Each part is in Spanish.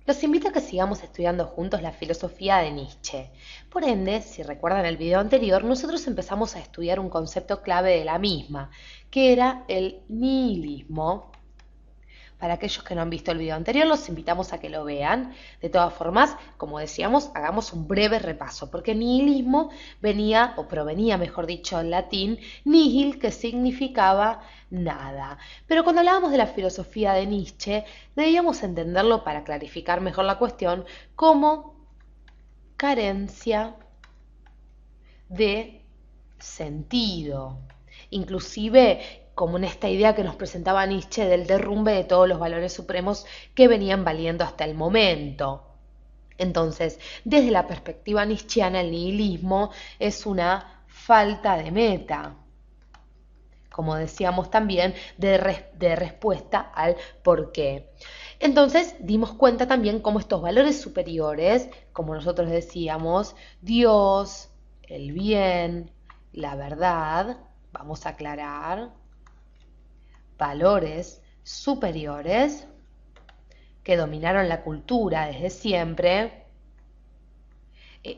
Los invito a que sigamos estudiando juntos la filosofía de Nietzsche. Por ende, si recuerdan el video anterior, nosotros empezamos a estudiar un concepto clave de la misma, que era el nihilismo. Para aquellos que no han visto el video anterior, los invitamos a que lo vean. De todas formas, como decíamos, hagamos un breve repaso, porque nihilismo venía, o provenía, mejor dicho, en latín, nihil, que significaba nada. Pero cuando hablábamos de la filosofía de Nietzsche, debíamos entenderlo, para clarificar mejor la cuestión, como carencia de sentido. Inclusive como en esta idea que nos presentaba Nietzsche del derrumbe de todos los valores supremos que venían valiendo hasta el momento. Entonces, desde la perspectiva nietzscheana, el nihilismo es una falta de meta, como decíamos también, de respuesta al por qué. Entonces dimos cuenta también cómo estos valores superiores, como nosotros decíamos, Dios, el bien, la verdad, vamos a aclarar, valores superiores que dominaron la cultura desde siempre,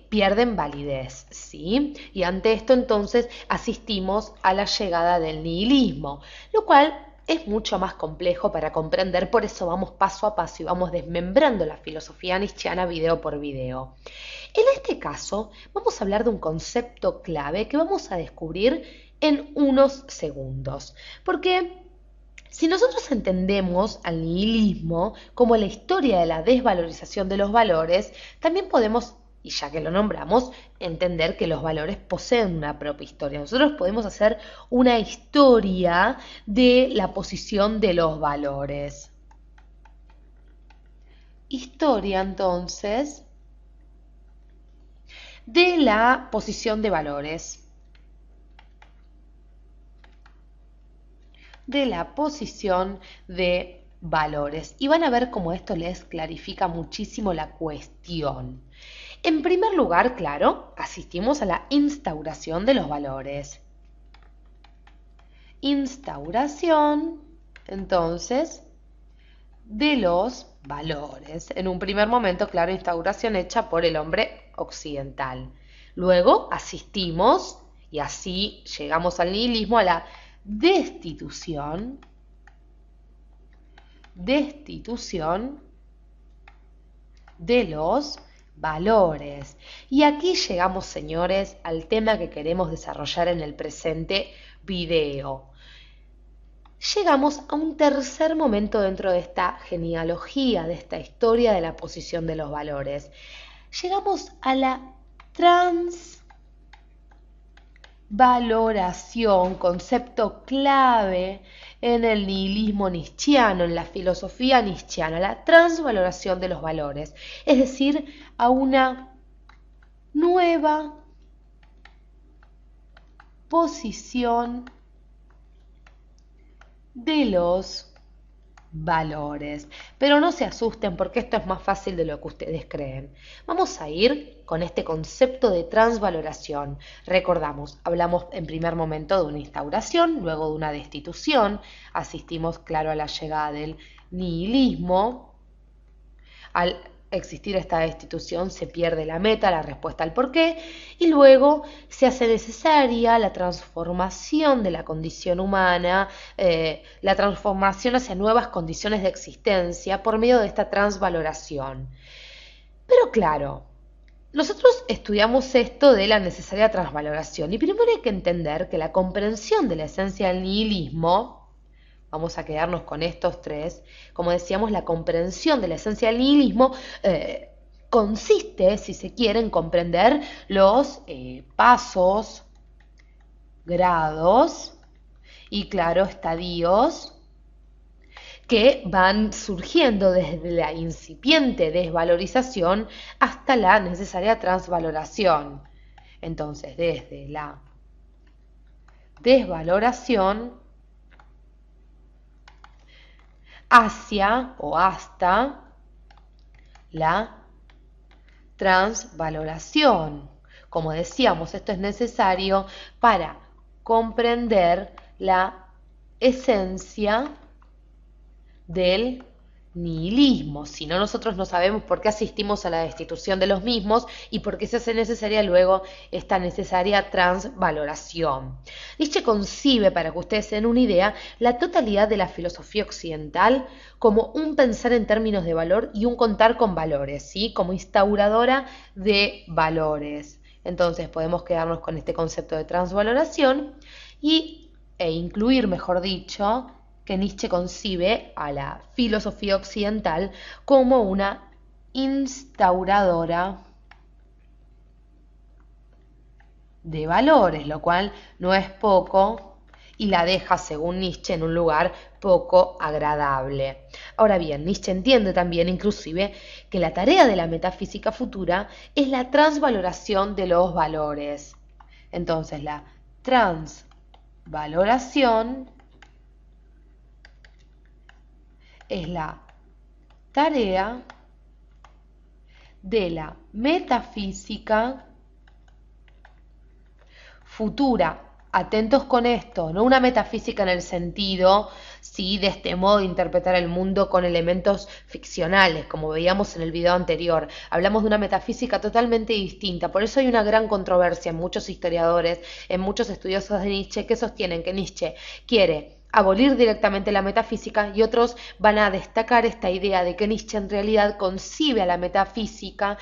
pierden validez, ¿sí? Y ante esto entonces asistimos a la llegada del nihilismo, lo cual es mucho más complejo para comprender, por eso vamos paso a paso y vamos desmembrando la filosofía nietzscheana video por video. En este caso vamos a hablar de un concepto clave que vamos a descubrir en unos segundos, porque si nosotros entendemos al nihilismo como la historia de la desvalorización de los valores, también podemos, y ya que lo nombramos, entender que los valores poseen una propia historia. Nosotros podemos hacer una historia de la posición de los valores. Historia, entonces, de la posición de valores. De la posición de valores. Y van a ver cómo esto les clarifica muchísimo la cuestión. En primer lugar, claro, asistimos a la instauración de los valores. Instauración, entonces, de los valores. En un primer momento, claro, instauración hecha por el hombre occidental. Luego asistimos, y así llegamos al nihilismo, a la destitución de los valores. Y aquí llegamos, señores, al tema que queremos desarrollar en el presente video. Llegamos a un tercer momento dentro de esta genealogía, de esta historia de la posición de los valores. Llegamos a la transvaloración, concepto clave en el nihilismo nietzscheano, en la filosofía nietzscheana, la transvaloración de los valores, es decir, a una nueva posición de los valores. Pero no se asusten porque esto es más fácil de lo que ustedes creen. Vamos a ir con este concepto de transvaloración. Recordamos, hablamos en primer momento de una instauración, luego de una destitución, asistimos, claro, a la llegada del nihilismo. Al existir esta destitución se pierde la meta, la respuesta al porqué, y luego se hace necesaria la transformación de la condición humana, la transformación hacia nuevas condiciones de existencia por medio de esta transvaloración. Pero claro, nosotros estudiamos esto de la necesaria transvaloración y primero hay que entender que la comprensión de la esencia del nihilismo, vamos a quedarnos con estos tres, como decíamos, la comprensión de la esencia del nihilismo consiste, si se quiere, en comprender los pasos, grados y, claro, estadios que van surgiendo desde la incipiente desvalorización hasta la necesaria transvaloración. Entonces, desde la desvaloración hacia o hasta la transvaloración. Como decíamos, esto es necesario para comprender la esencia del nihilismo, si no nosotros no sabemos por qué asistimos a la destitución de los mismos y por qué se hace necesaria luego esta necesaria transvaloración. Nietzsche concibe, para que ustedes se den una idea, la totalidad de la filosofía occidental como un pensar en términos de valor y un contar con valores, ¿sí? Como instauradora de valores. Entonces podemos quedarnos con este concepto de transvaloración e incluir, mejor dicho, que Nietzsche concibe a la filosofía occidental como una instauradora de valores, lo cual no es poco y la deja, según Nietzsche, en un lugar poco agradable. Ahora bien, Nietzsche entiende también, inclusive, que la tarea de la metafísica futura es la transvaloración de los valores. Entonces, la transvaloración es la tarea de la metafísica futura. Atentos con esto, no una metafísica en el sentido, sí, de este modo de interpretar el mundo con elementos ficcionales, como veíamos en el video anterior. Hablamos de una metafísica totalmente distinta, por eso hay una gran controversia en muchos historiadores, en muchos estudiosos de Nietzsche, que sostienen que Nietzsche quiere abolir directamente la metafísica y otros van a destacar esta idea de que Nietzsche en realidad concibe a la metafísica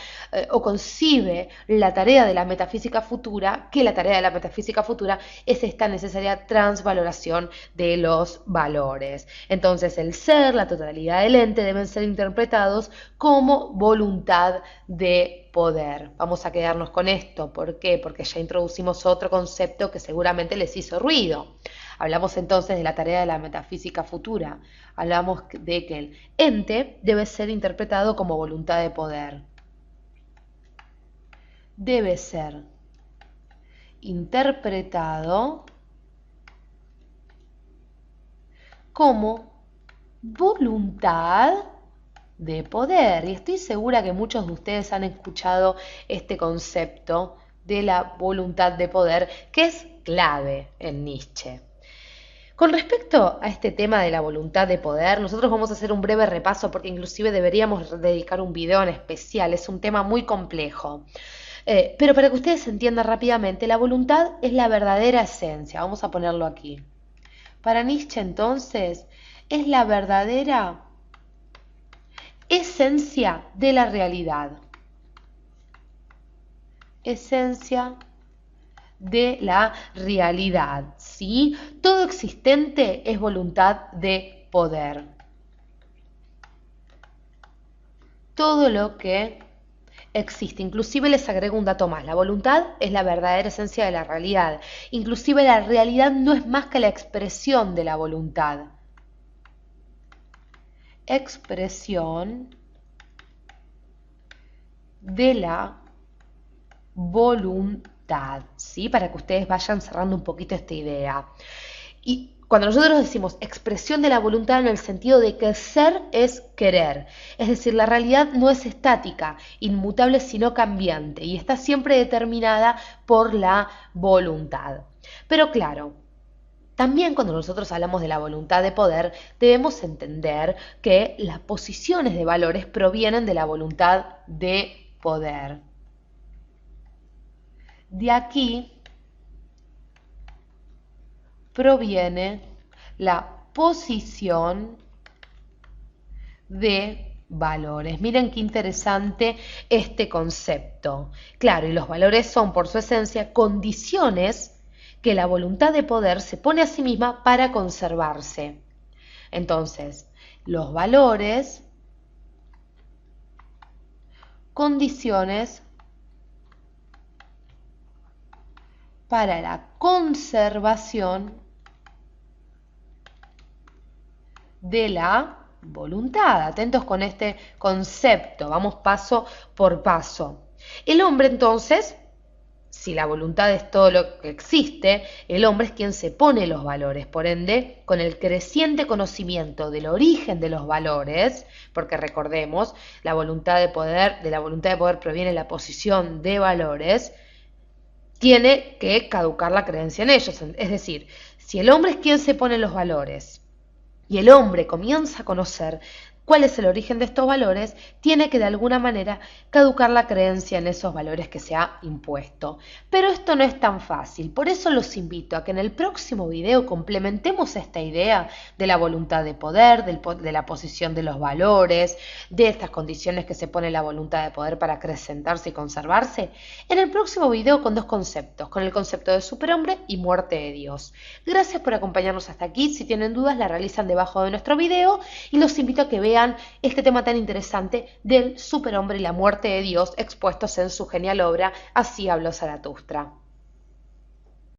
o concibe la tarea de la metafísica futura, que la tarea de la metafísica futura es esta necesaria transvaloración de los valores. Entonces el ser, la totalidad del ente deben ser interpretados como voluntad de poder. Vamos a quedarnos con esto. ¿Por qué? Porque ya introducimos otro concepto que seguramente les hizo ruido. Hablamos entonces de la tarea de la metafísica futura. Hablamos de que el ente debe ser interpretado como voluntad de poder. Debe ser interpretado como voluntad de poder. Y estoy segura que muchos de ustedes han escuchado este concepto de la voluntad de poder, que es clave en Nietzsche. Con respecto a este tema de la voluntad de poder, nosotros vamos a hacer un breve repaso porque inclusive deberíamos dedicar un video en especial, es un tema muy complejo. Pero para que ustedes entiendan rápidamente, la voluntad es la verdadera esencia, vamos a ponerlo aquí. Para Nietzsche entonces es la verdadera esencia de la realidad. Esencia de la realidad, ¿sí? Todo existente es voluntad de poder. Todo lo que existe, inclusive les agrego un dato más, la voluntad es la verdadera esencia de la realidad, inclusive la realidad no es más que la expresión de la voluntad. Expresión de la voluntad. ¿Sí? Para que ustedes vayan cerrando un poquito esta idea. Y cuando nosotros decimos expresión de la voluntad en el sentido de que ser es querer, es decir, la realidad no es estática, inmutable, sino cambiante y está siempre determinada por la voluntad. Pero claro, también cuando nosotros hablamos de la voluntad de poder, debemos entender que las posiciones de valores provienen de la voluntad de poder. De aquí proviene la posición de valores. Miren qué interesante este concepto. Claro, y los valores son por su esencia condiciones que la voluntad de poder se pone a sí misma para conservarse. Entonces, los valores, condiciones para la conservación de la voluntad. Atentos con este concepto, vamos paso por paso. El hombre entonces, si la voluntad es todo lo que existe, el hombre es quien se pone los valores, por ende, con el creciente conocimiento del origen de los valores, porque recordemos, la voluntad de poder, de la voluntad de poder proviene la posición de valores, tiene que caducar la creencia en ellos. Es decir, si el hombre es quien se pone los valores y el hombre comienza a conocer cuál es el origen de estos valores, tiene que de alguna manera caducar la creencia en esos valores que se ha impuesto. Pero esto no es tan fácil, por eso los invito a que en el próximo video complementemos esta idea de la voluntad de poder, de la posición de los valores, de estas condiciones que se pone la voluntad de poder para acrecentarse y conservarse, en el próximo video con dos conceptos, con el concepto de superhombre y muerte de Dios. Gracias por acompañarnos hasta aquí. Si tienen dudas, la realizan debajo de nuestro video y los invito a que vean este tema tan interesante del superhombre y la muerte de Dios expuestos en su genial obra Así habló Zaratustra.